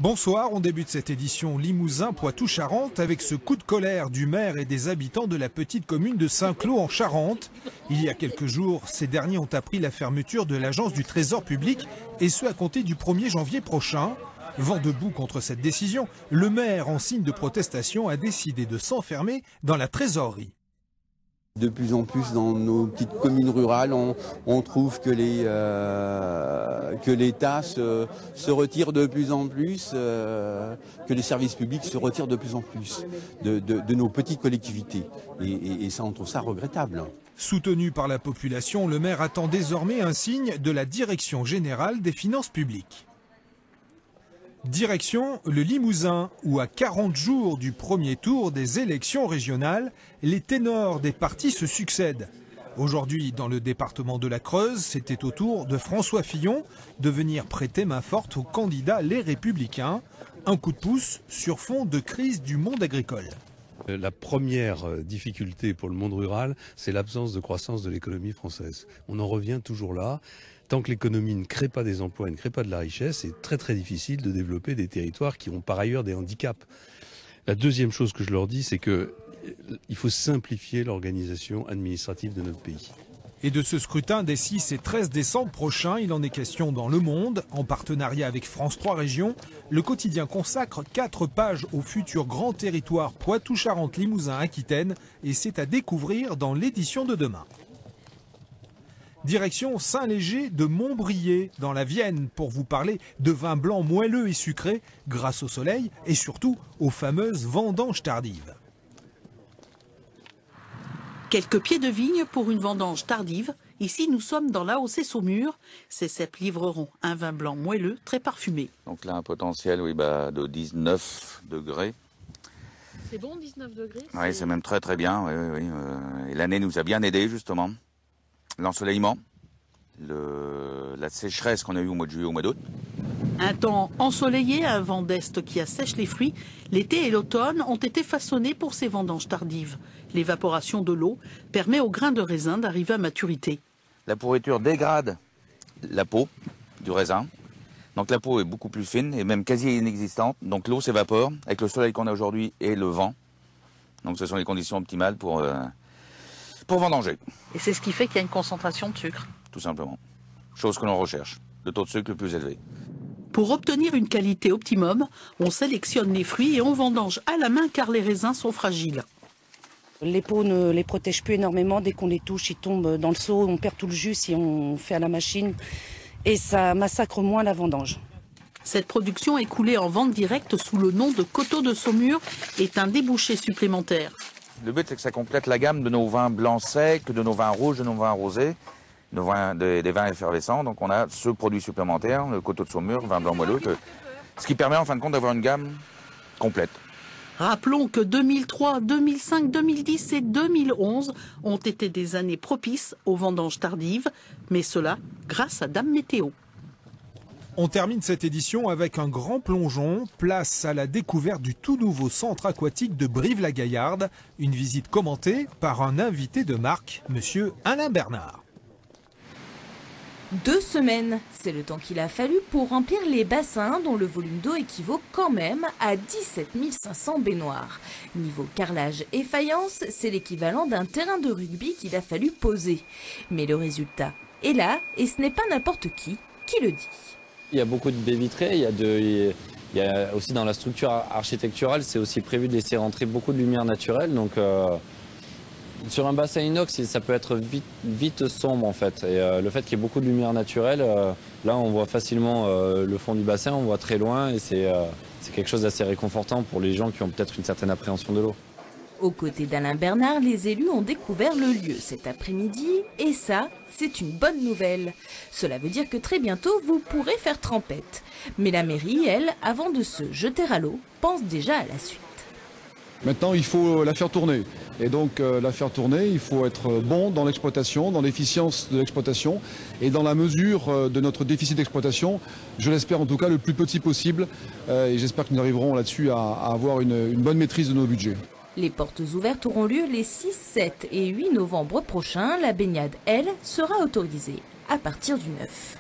Bonsoir, on débute cette édition Limousin-Poitou-Charentes avec ce coup de colère du maire et des habitants de la petite commune de Saint-Cloud en Charente. Il y a quelques jours, ces derniers ont appris la fermeture de l'agence du Trésor public et ce à compter du 1er janvier prochain. Vent debout contre cette décision, le maire, en signe de protestation, a décidé de s'enfermer dans la trésorerie. De plus en plus dans nos petites communes rurales, on trouve que l'État se retire de plus en plus, que les services publics se retirent de plus en plus de nos petites collectivités. Et ça, on trouve ça regrettable. Soutenu par la population, le maire attend désormais un signe de la Direction générale des finances publiques. Direction le Limousin, où à 40 jours du premier tour des élections régionales, les ténors des partis se succèdent. Aujourd'hui, dans le département de la Creuse, c'était au tour de François Fillon de venir prêter main forte au candidat Les Républicains. Un coup de pouce sur fond de crise du monde agricole. La première difficulté pour le monde rural, c'est l'absence de croissance de l'économie française. On en revient toujours là. Tant que l'économie ne crée pas des emplois, ne crée pas de la richesse, c'est très très difficile de développer des territoires qui ont par ailleurs des handicaps. La deuxième chose que je leur dis, c'est qu'il faut simplifier l'organisation administrative de notre pays. Et de ce scrutin des 6 et 13 décembre prochains, il en est question dans Le Monde. En partenariat avec France 3 Régions, le quotidien consacre 4 pages au futur grand territoire Poitou-Charentes-Limousin-Aquitaine et c'est à découvrir dans l'édition de demain. Direction Saint-Léger de Montbrier, dans la Vienne, pour vous parler de vin blanc moelleux et sucré, grâce au soleil et surtout aux fameuses vendanges tardives. Quelques pieds de vigne pour une vendange tardive. Ici, nous sommes dans l'AOC-Saumur. Ces cèpes livreront un vin blanc moelleux, très parfumé. Donc là, un potentiel de 19 degrés. C'est bon, 19 degrés? Oui, c'est même très très bien. Oui. Et l'année nous a bien aidés, justement. L'ensoleillement, la sécheresse qu'on a eue au mois de juillet, au mois d'août. Un temps ensoleillé, un vent d'est qui assèche les fruits. L'été et l'automne ont été façonnés pour ces vendanges tardives. L'évaporation de l'eau permet aux grains de raisin d'arriver à maturité. La pourriture dégrade la peau du raisin. Donc la peau est beaucoup plus fine et même quasi inexistante. Donc l'eau s'évapore avec le soleil qu'on a aujourd'hui et le vent. Donc ce sont les conditions optimales pour vendanger. Et c'est ce qui fait qu'il y a une concentration de sucre. Tout simplement. Chose que l'on recherche. Le taux de sucre le plus élevé. Pour obtenir une qualité optimum, on sélectionne les fruits et on vendange à la main car les raisins sont fragiles. Les peaux ne les protègent plus énormément. Dès qu'on les touche, ils tombent dans le seau. On perd tout le jus si on fait à la machine. Et ça massacre moins la vendange. Cette production est coulée en vente directe sous le nom de Coteaux de Saumur est un débouché supplémentaire. Le but, c'est que ça complète la gamme de nos vins blancs secs, de nos vins rouges, de nos vins rosés, des vins effervescents. Donc on a ce produit supplémentaire, le Coteaux de Saumur, vin blanc moelleux, ce qui permet en fin de compte d'avoir une gamme complète. Rappelons que 2003, 2005, 2010 et 2011 ont été des années propices aux vendanges tardives, mais cela grâce à Dame Météo. On termine cette édition avec un grand plongeon, place à la découverte du tout nouveau centre aquatique de Brive-la-Gaillarde. Une visite commentée par un invité de marque, monsieur Alain Bernard. 2 semaines, c'est le temps qu'il a fallu pour remplir les bassins dont le volume d'eau équivaut quand même à 17 500 baignoires. Niveau carrelage et faïence, c'est l'équivalent d'un terrain de rugby qu'il a fallu poser. Mais le résultat est là et ce n'est pas n'importe qui le dit. Il y a beaucoup de baies vitrées, il y a aussi dans la structure architecturale, c'est aussi prévu de laisser rentrer beaucoup de lumière naturelle. Donc sur un bassin inox, ça peut être vite sombre en fait. Et le fait qu'il y ait beaucoup de lumière naturelle, là on voit facilement le fond du bassin, on voit très loin et c'est quelque chose d'assez réconfortant pour les gens qui ont peut-être une certaine appréhension de l'eau. Aux côtés d'Alain Bernard, les élus ont découvert le lieu cet après-midi et ça, c'est une bonne nouvelle. Cela veut dire que très bientôt, vous pourrez faire trempette. Mais la mairie, elle, avant de se jeter à l'eau, pense déjà à la suite. Maintenant, il faut la faire tourner. Et donc, la faire tourner, il faut être bon dans l'exploitation, dans l'efficience de l'exploitation et dans la mesure de notre déficit d'exploitation, je l'espère en tout cas le plus petit possible. Et j'espère que nous arriverons là-dessus à avoir une bonne maîtrise de nos budgets. Les portes ouvertes auront lieu les 6, 7 et 8 novembre prochains. La baignade, elle, sera autorisée à partir du 9.